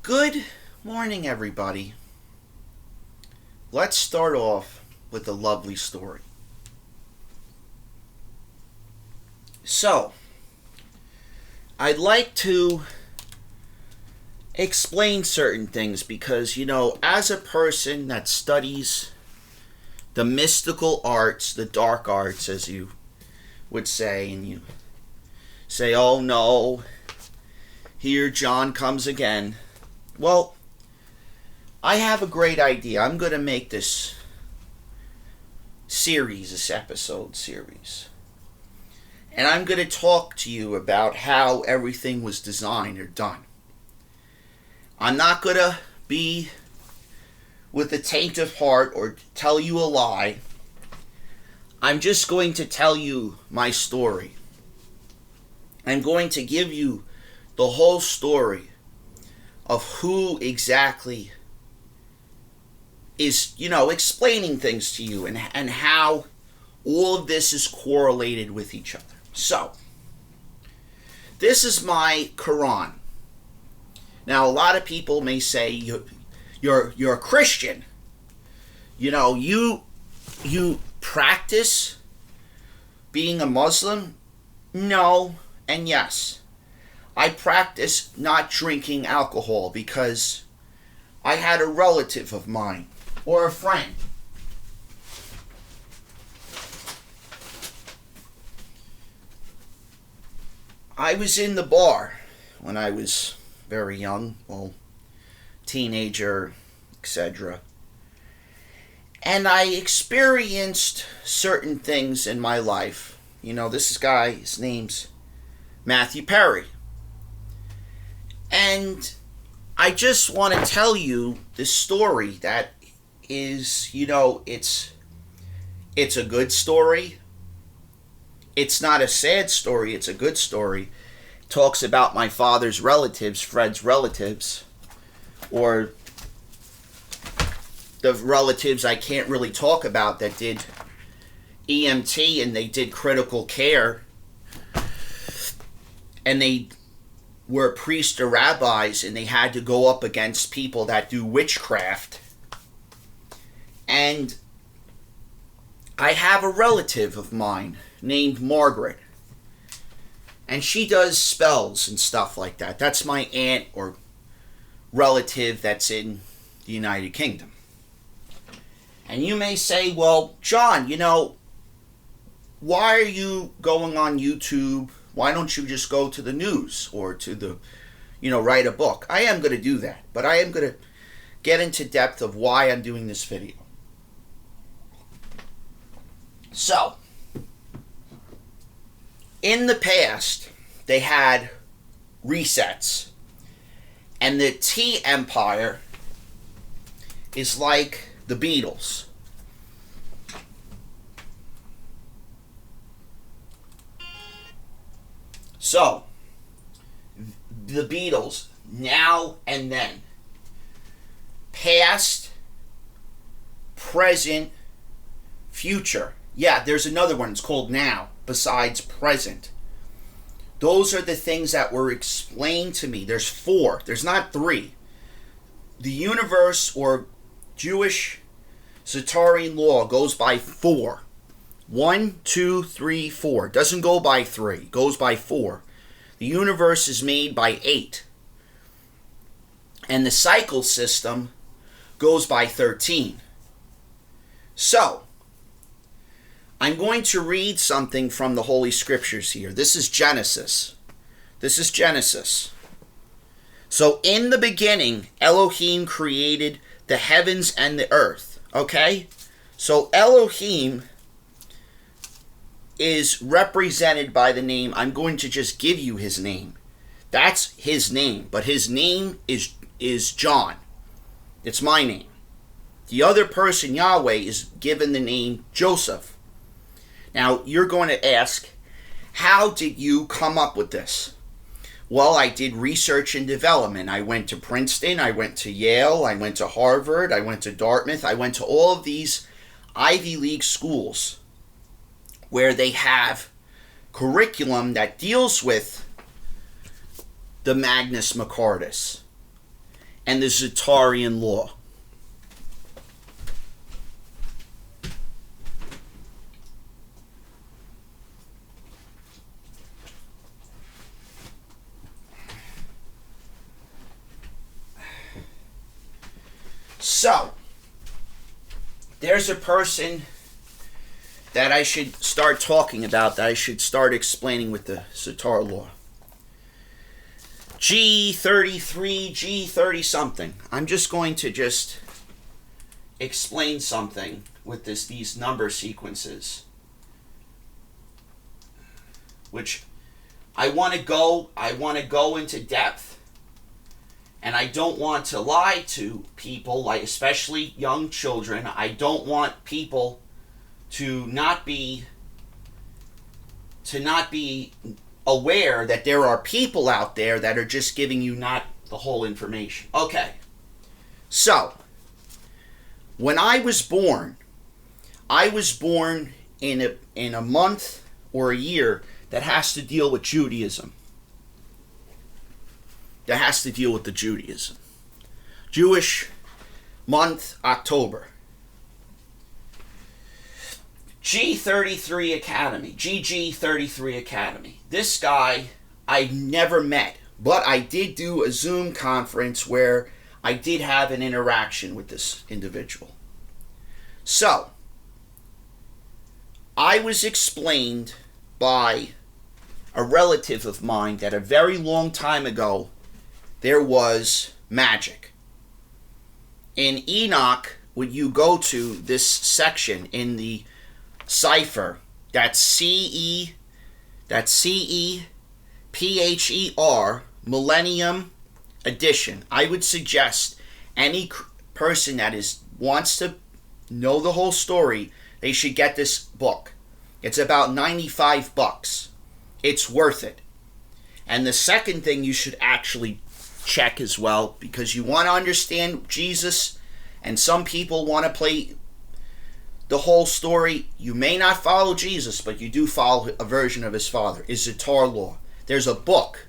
Good morning, everybody. Let's start off with a lovely story. So, I'd like to explain certain things because, as a person that studies the mystical arts, the dark arts, as you would say, and you say, oh no, here John comes again. Well, I have a great idea. I'm going to make this episode series. And I'm going to talk to you about how everything was designed or done. I'm not going to be with a taint of heart or tell you a lie. I'm just going to tell you my story. I'm going to give you the whole story of who exactly is, explaining things to you and how all of this is correlated with each other. So, this is my Quran. Now, a lot of people may say you're a Christian. You practice being a Muslim? No and yes. I practice not drinking alcohol because I had a relative of mine or a friend. I was in the bar when I was very young, teenager, etc. And I experienced certain things in my life. This guy, his name's Matthew Perry. And I just want to tell you this story that is, it's a good story. It's not a sad story, it's a good story. It talks about my father's relatives, Fred's relatives, or the relatives I can't really talk about that did EMT and they did critical care. And they were priests or rabbis, and they had to go up against people that do witchcraft. And I have a relative of mine named Margaret, and she does spells and stuff like that. That's my aunt or relative that's in the United Kingdom. And you may say, well, John, why are you going on YouTube? Why don't you just go to the news or to the, write a book? I am going to do that, but I am going to get into depth of why I'm doing this video. So, in the past, they had resets, and the tea empire is like the Beatles. So, the Beatles, now and then. Past, present, future. Yeah, there's another one. It's called now, besides present. Those are the things that were explained to me. There's 4. There's not 3. The universe or Jewish Satarian law goes by 4. 1, 2, 3, 4. Doesn't go by 3. It goes by 4. The universe is made by 8. And the cycle system goes by 13. So, I'm going to read something from the Holy Scriptures here. This is Genesis. So, in the beginning, Elohim created the heavens and the earth. Okay? So, Elohim is represented by the name. I'm going to just give you his name. That's his name, but his name is John. It's my name. The other person, Yahweh, is given the name Joseph. Now, you're going to ask, how did you come up with this? Well, I did research and development. I went to Princeton, I went to Yale, I went to Harvard, I went to Dartmouth, I went to all of these Ivy League schools where they have curriculum that deals with the Magnus Macardus. and the Zatarian law. So, there's a person that I should start talking about, that I should start explaining with the Zatar law. G33, G30 something. I'm just going to explain something with these number sequences, which I want to go into depth. And I don't want to lie to people, like especially young children. I don't want people to not be aware that there are people out there that are just giving you not the whole information. Okay. So, when I was born in a month or a year that has to deal with Judaism. That has to deal with the Judaism. Jewish month, October. G33 Academy. GG33 Academy. This guy I never met, but I did do a Zoom conference where I did have an interaction with this individual. So, I was explained by a relative of mine that a very long time ago there was magic. In Enoch, when you go to this section in the cipher, that's CEPHER, Millennium Edition, I would suggest any person that wants to know the whole story, they should get this book. It's about $95. It's worth it. And the second thing you should actually check as well, because you want to understand Jesus, and some people want to play the whole story. You may not follow Jesus, but you do follow a version of his father, is Zatar law. There's a book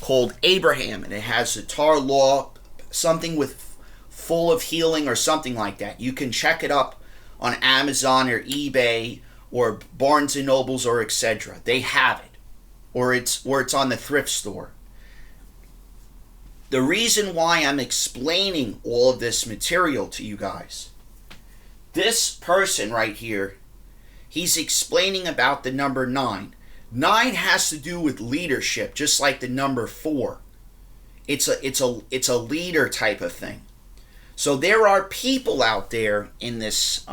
called Abraham, and it has Zatar law, something with full of healing or something like that. You can check it up on Amazon or eBay or Barnes and Nobles or etc. They have it, or it's on the thrift store. The reason why I'm explaining all of this material to you guys, this person right here, he's explaining about the number 9. 9 has to do with leadership, just like the number 4. It's a leader type of thing. So there are people out there in this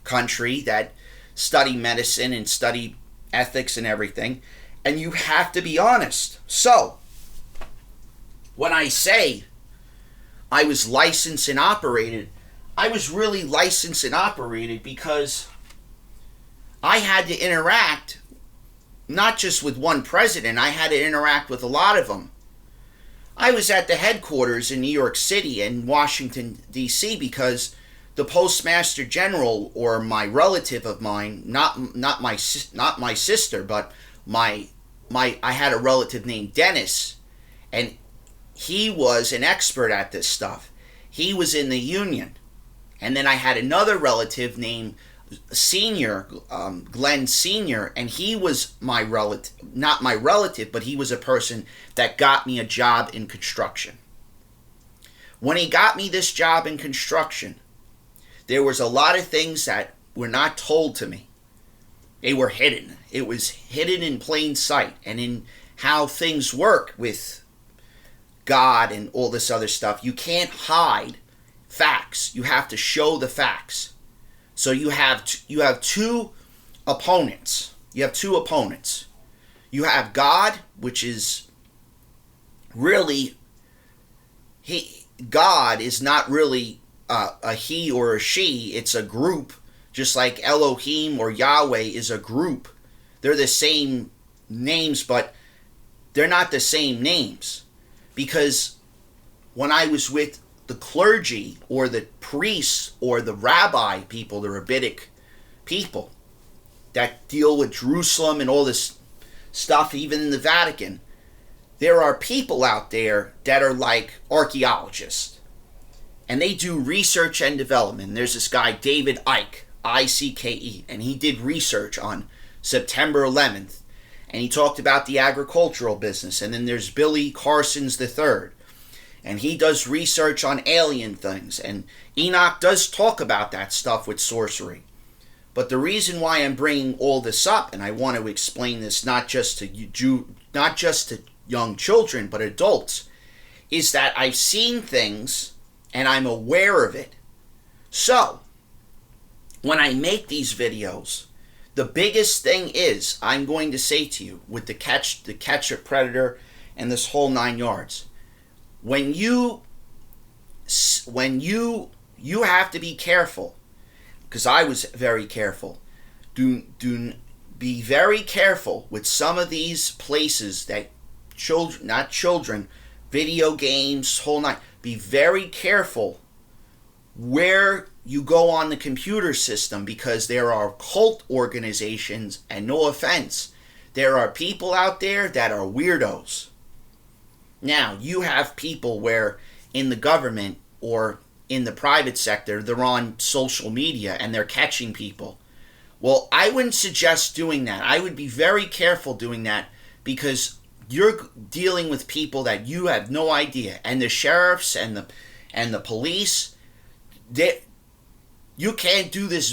country that study medicine and study ethics and everything, and you have to be honest. So, when I say I was licensed and operated, I was really licensed and operated because I had to interact not just with one president, I had to interact with a lot of them. I was at the headquarters in New York City and Washington, D.C. because the Postmaster General, or my relative of mine, not my sister, but I had a relative named Dennis, and he was an expert at this stuff. He was in the Union. And then I had another relative named Senior, Glenn Senior, and he was my relative, not my relative, but he was a person that got me a job in construction. When he got me this job in construction, there was a lot of things that were not told to me. They were hidden. It was hidden in plain sight, and in how things work with God and all this other stuff. You can't hide facts. You have to show the facts. So you have two opponents. You have two opponents. You have God, which is really, God is not really a he or a she. It's a group, just like Elohim or Yahweh is a group. They're the same names, but they're not the same names. Because when I was with the clergy or the priests or the rabbi people, the rabbinic people that deal with Jerusalem and all this stuff, even in the Vatican, there are people out there that are like archaeologists, and they do research and development. There's this guy, David Icke, Icke, and he did research on September 11th, and he talked about the agricultural business. And then there's Billy Carson's III, and he does research on alien things, and Enoch does talk about that stuff with sorcery. But the reason why I'm bringing all this up, and I want to explain this not just to young children, but adults, is that I've seen things and I'm aware of it. So, when I make these videos, the biggest thing is I'm going to say to you with the catch a predator and this whole 9 yards. When you have to be careful, because I was very careful. Do be very careful with some of these places that children, video games, whole night. Be very careful where you go on the computer system, because there are cult organizations, and no offense, there are people out there that are weirdos. Now, you have people where in the government or in the private sector, they're on social media and they're catching people. Well, I wouldn't suggest doing that. I would be very careful doing that, because you're dealing with people that you have no idea. And the sheriffs and the police, you can't do this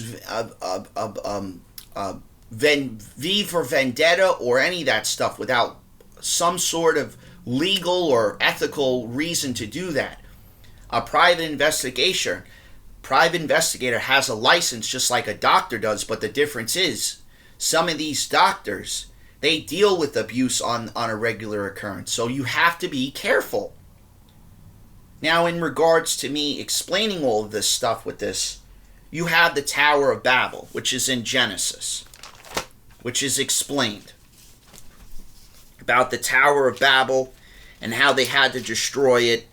V for Vendetta or any of that stuff without some sort of legal or ethical reason to do that. A private investigator has a license just like a doctor does, but the difference is some of these doctors, they deal with abuse on a regular occurrence. So you have to be careful. Now, in regards to me explaining all of this stuff with this, you have the Tower of Babel, which is in Genesis, which is explained about the Tower of Babel and how they had to destroy it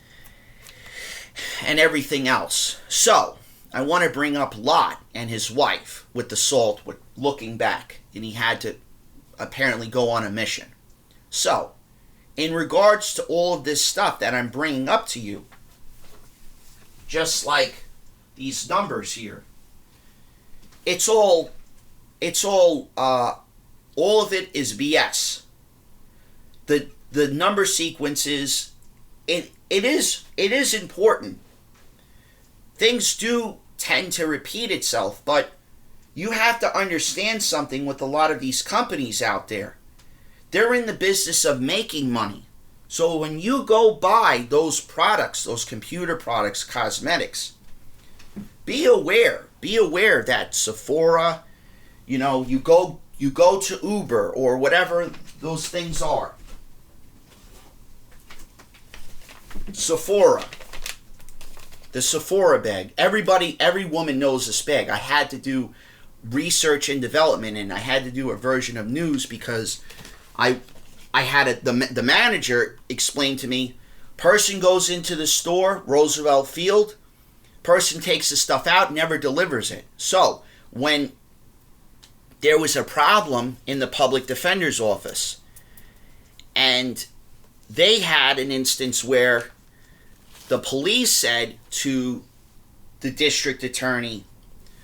and everything else. So, I want to bring up Lot and his wife with the salt, with looking back, and he had to apparently go on a mission. So, in regards to all of this stuff that I'm bringing up to you, just like these numbers here, all of it is BS. The number sequences, it is important. Things do tend to repeat itself, but you have to understand something with a lot of these companies out there. They're in the business of making money. So when you go buy those products, those computer products, cosmetics, be aware that Sephora, you go to Uber or whatever those things are. Sephora. The Sephora bag. Every woman knows this bag. I had to do research and development, and I had to do a version of news because I had the manager explain to me, person goes into the store, Roosevelt Field, person takes the stuff out, never delivers it. So, when there was a problem in the public defender's office, and they had an instance where the police said to the district attorney,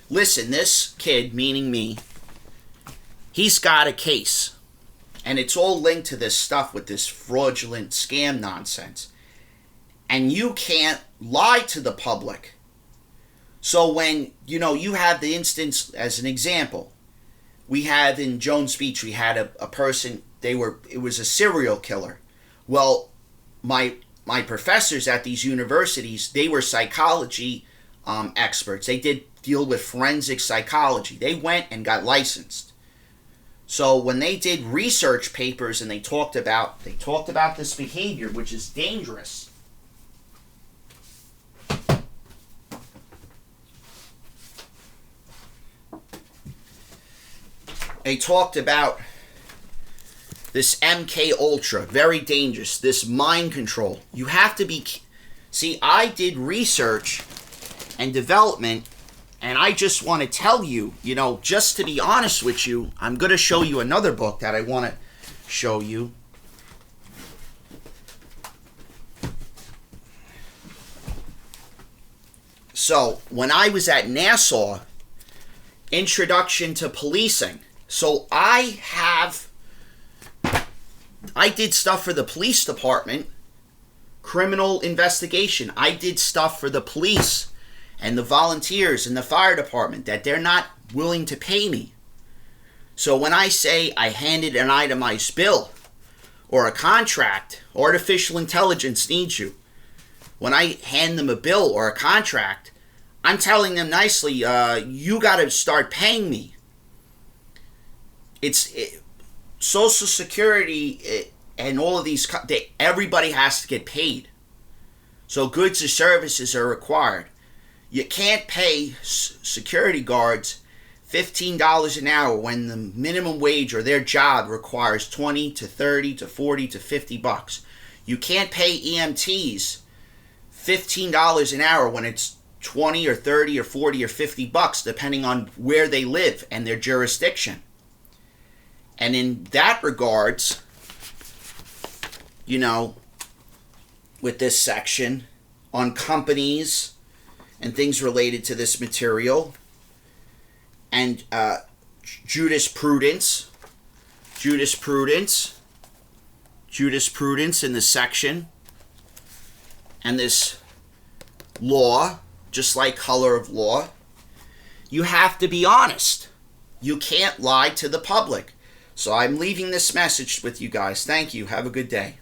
listen, this kid, meaning me, he's got a case. And it's all linked to this stuff with this fraudulent scam nonsense. And you can't lie to the public. So when, you have the instance, as an example, we have in Jones Beach, we had a person, it was a serial killer. Well, my professors at these universities, they were psychology experts. They did deal with forensic psychology. They went and got licensed. So when they did research papers and they talked about this behavior, which is dangerous. They talked about this MK Ultra, very dangerous, this mind control. You have to be... See, I did research and development, and I just want to tell you, just to be honest with you, I'm going to show you another book that I want to show you. So when I was at Nassau, Introduction to Policing. So I did stuff for the police department, criminal investigation. I did stuff for the police and the volunteers and the fire department that they're not willing to pay me. So when I say I handed an itemized bill or a contract, artificial intelligence needs you. When I hand them a bill or a contract, I'm telling them nicely, you got to start paying me. Social Security and all of these, everybody has to get paid. So goods and services are required. You can't pay security guards $15 an hour when the minimum wage or their job requires $20 to $30 to $40 to $50. You can't pay EMTs $15 an hour when it's 20 or 30 or 40 or $50, depending on where they live and their jurisdiction. And in that regards, with this section on companies and things related to this material, and jurisprudence in the section, and this law, just like color of law, you have to be honest. You can't lie to the public. So I'm leaving this message with you guys. Thank you. Have a good day.